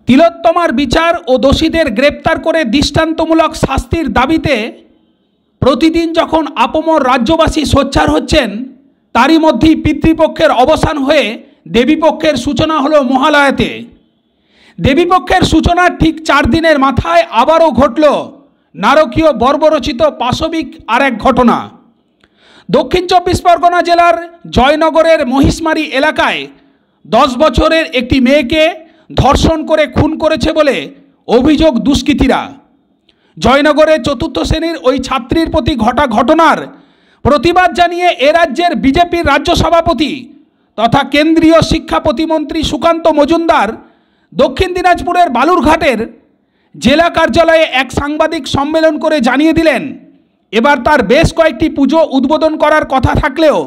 তিলোত্তমার বিচার ও দোষীদের গ্রেপ্তার করে দৃষ্টান্তমূলক শাস্তির দাবিতে প্রতিদিন যখন আপামর রাজ্যবাসী সোচ্চার হচ্ছেন, তারই মধ্যেই পিতৃপক্ষের অবসান হয়ে দেবীপক্ষের সূচনা হলো মহালয়াতে। দেবীপক্ষের সূচনার ঠিক 4 দিনের মাথায় আবারও ঘটল নারকীয় বর্বরচিত পাশবিক আর এক ঘটনা। দক্ষিণ 24 পরগনা জেলার জয়নগরের মহিষমারি এলাকায় 10 বছরের একটি মেয়েকে ধর্ষণ করে খুন করেছে বলে অভিযোগ দুষ্কৃতীরা। জয়নগরে 4র্থ শ্রেণীর ওই ছাত্রীর প্রতি ঘটা ঘটনার প্রতিবাদ জানিয়ে এ রাজ্যের বিজেপির রাজ্য সভাপতি তথা কেন্দ্রীয় শিক্ষা প্রতিমন্ত্রী সুকান্ত মজুমদার দক্ষিণ দিনাজপুরের বালুরঘাটের জেলা কার্যালয়ে এক সাংবাদিক সম্মেলন করে জানিয়ে দিলেন, এবার তার বেশ কয়েকটি পুজো উদ্বোধন করার কথা থাকলেও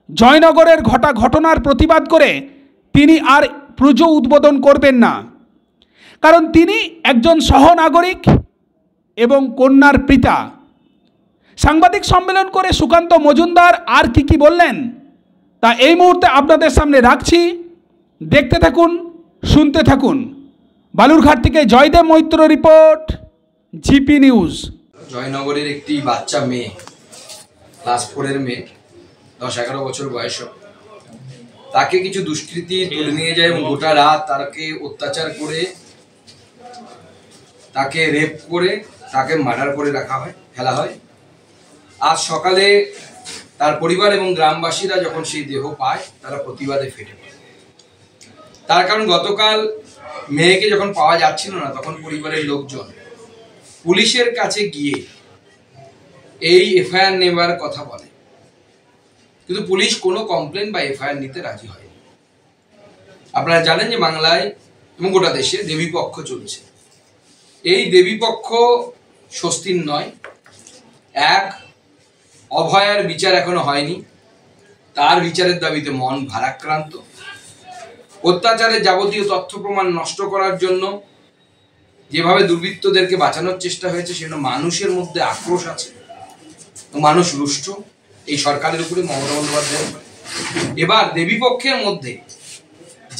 জয়নগরের ঘটা ঘটনার প্রতিবাদ করে তিনি আর পুজো উদ্বোধন করবেন না, কারণ তিনি একজন সহনাগরিক এবং কন্যার পিতা। সাংবাদিক সম্মেলন করে সুকান্ত মজুমদার আর কি বললেন তা এই মুহূর্তে আপনাদের সামনে রাখছি, দেখতে থাকুন, শুনতে থাকুন। বালুরঘাট থেকে Joydeb Maitra report, GP news. জয়নগরের একটি বাচ্চা মেয়ে, ক্লাস 4-এর মেয়ে, 10-11 বছর বয়স, তাকে কিছু দুষ্কৃতী তুলে নিয়ে যায় এবং গোটা রাত তাকে অত্যাচার করে, তাকে রেপ করে, তাকে মার্ডার করে ফেলা হয়। আজ সকালে তার পরিবার এবং গ্রামবাসীরা যখন সেই দেহ পায়, তারা প্রতিবাদে ফেটে পড়ে। তার কারণ গতকাল মেয়েকে যখন পাওয়া যাচ্ছিল না, তখন পরিবারের লোকজন পুলিশের কাছে গিয়ে এই এফআইআর নেবার কথা বলে, কিন্তু পুলিশ কোনো কমপ্লেন বা এফআইআর নিতে রাজি হয়নি। আপনারা জানেন যে বাংলায় এবং গোটা দেশে দেবীপক্ষ চলছে। এই দেবীপক্ষ স্বস্তির নয়। এক, অভয়ার বিচার এখনো হয়নি, তার বিচারের দাবিতে মন ভারাক্রান্ত। অত্যাচারের যাবতীয় তথ্য প্রমাণ নষ্ট করার জন্য যেভাবে দুর্বৃত্তদেরকে বাঁচানোর চেষ্টা হয়েছে, সেজন্য মানুষের মধ্যে আক্রোশ আছে, মানুষ রুষ্ট এই সরকারের উপরে, মমতা বন্দ্যোপাধ্যায়ের উপরে। এবার দেবীপক্ষের মধ্যে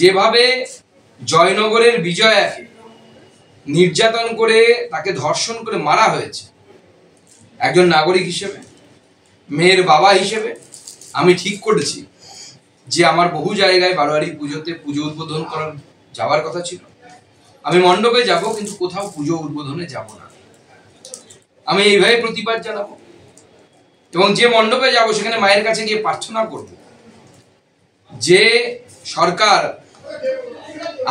যেভাবে জয়নগরের বিজয়াকে নির্যাতন করে, তাকে ধর্ষণ করে মারা হয়েছে, একজন নাগরিক হিসেবে, মেয়ের বাবা হিসেবে আমি ঠিক করেছি যে আমার বহু জায়গায় বারোয়ারি পুজোতে পুজো উদ্বোধন করার যাওয়ার কথা ছিল। আমি মণ্ডপে যাব, কিন্তু কোথাও পুজো উদ্বোধনে যাব না। আমি এইভাবে প্রতিবাদ জানাবো এবং যে মণ্ডপে যাব সেখানে মায়ের কাছে গিয়ে প্রার্থনা করব যে সরকার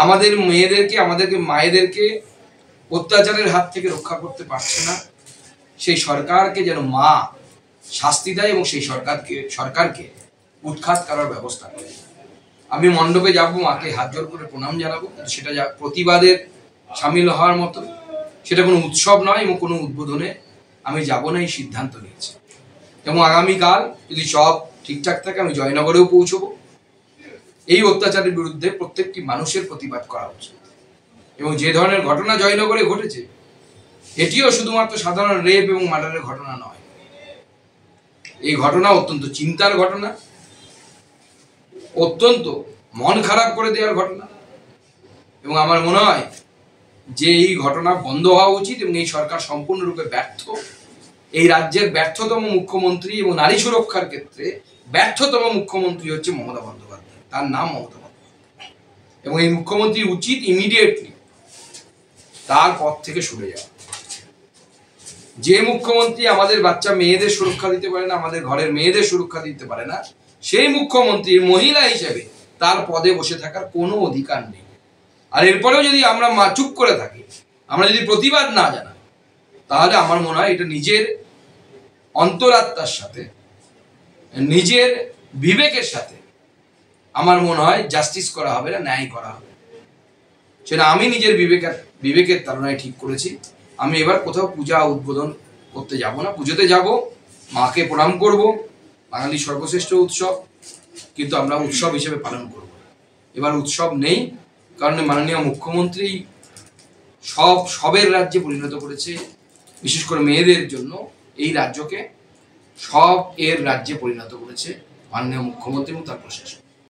আমাদের মেয়েদেরকে, আমাদেরকে মায়েদেরকে অত্যাচারের হাত থেকে রক্ষা করতে পারছে না, সেই সরকারকে যেন মা শাস্তি দেয় এবং সেই সরকারকে উৎখাত করার ব্যবস্থা করে। আমি মণ্ডপে যাব, মাকে হাত জোর করে প্রণাম জানাবো, কিন্তু সেটা প্রতিবাদের সামিল হওয়ার মতো, সেটা কোনো উৎসব নয় এবং কোনো উদ্বোধনে আমি যাব না, এই সিদ্ধান্ত নিয়েছি। এবং আগামীকাল যদি সব ঠিকঠাক থাকে, আমি জয়নগরেও পৌঁছবো। এই অত্যাচারের বিরুদ্ধে প্রত্যেকটি মানুষের প্রতিবাদ করা উচিত। এবং যে ধরনের ঘটনা জয়নগরে ঘটেছে, এটিও শুধুমাত্র সাধারণ রেপ এবং মার্ডারের ঘটনা নয়। এই ঘটনা অত্যন্ত চিন্তার ঘটনা, অত্যন্ত মন খারাপ করে দেওয়ার ঘটনা। এবং আমার মনে হয় যে এই ঘটনা বন্ধ হওয়া উচিত এবং এই সরকার সম্পূর্ণরূপে ব্যর্থ। এই রাজ্যের ব্যর্থতম মুখ্যমন্ত্রী এবং নারী সুরক্ষার ক্ষেত্রে ব্যর্থতম মুখ্যমন্ত্রী হচ্ছে মমতা বন্দ্যোপাধ্যায়। তার নাম মমতা বন্দ্যোপাধ্যায়। এবং এই মুখ্যমন্ত্রী উচিত ইমিডিয়েটলি তার পদ থেকে সরে যাওয়া। যে মুখ্যমন্ত্রী আমাদের বাচ্চা মেয়েদের সুরক্ষা দিতে পারে না, আমাদের ঘরের মেয়েদের সুরক্ষা দিতে পারে না, সেই মুখ্যমন্ত্রীর মহিলা হিসেবে তার পদে বসে থাকার কোনো অধিকার নেই। আর এরপরেও যদি আমরা চুপ করে থাকি, আমরা যদি প্রতিবাদ না জানাই, তাহলে আমার মনে হয় এটা নিজের অন্তরাত্মার সাথে, নিজের বিবেকের সাথে আমার মনে হয় জাস্টিস করা হবে না, ন্যায় করা হবে। সেটা আমি নিজের বিবেকের তাড়নায় ঠিক করেছি। আমি এবার কোথাও পূজা উদ্বোধন করতে যাব না। পুজোতে যাব, মাকে প্রণাম করব, বাঙালির সর্বশ্রেষ্ঠ উৎসব, কিন্তু আমরা উৎসব হিসেবে পালন করব। এবার উৎসব নেই, কারণ মাননীয় মুখ্যমন্ত্রী সবের রাজ্যে পরিণত করেছে, বিশেষ করে মেয়েদের জন্য এই রাজ্যকে সব এর রাজ্যে পরিণত করেছে মাননীয় মুখ্যমন্ত্রী এবং তার প্রশাসন।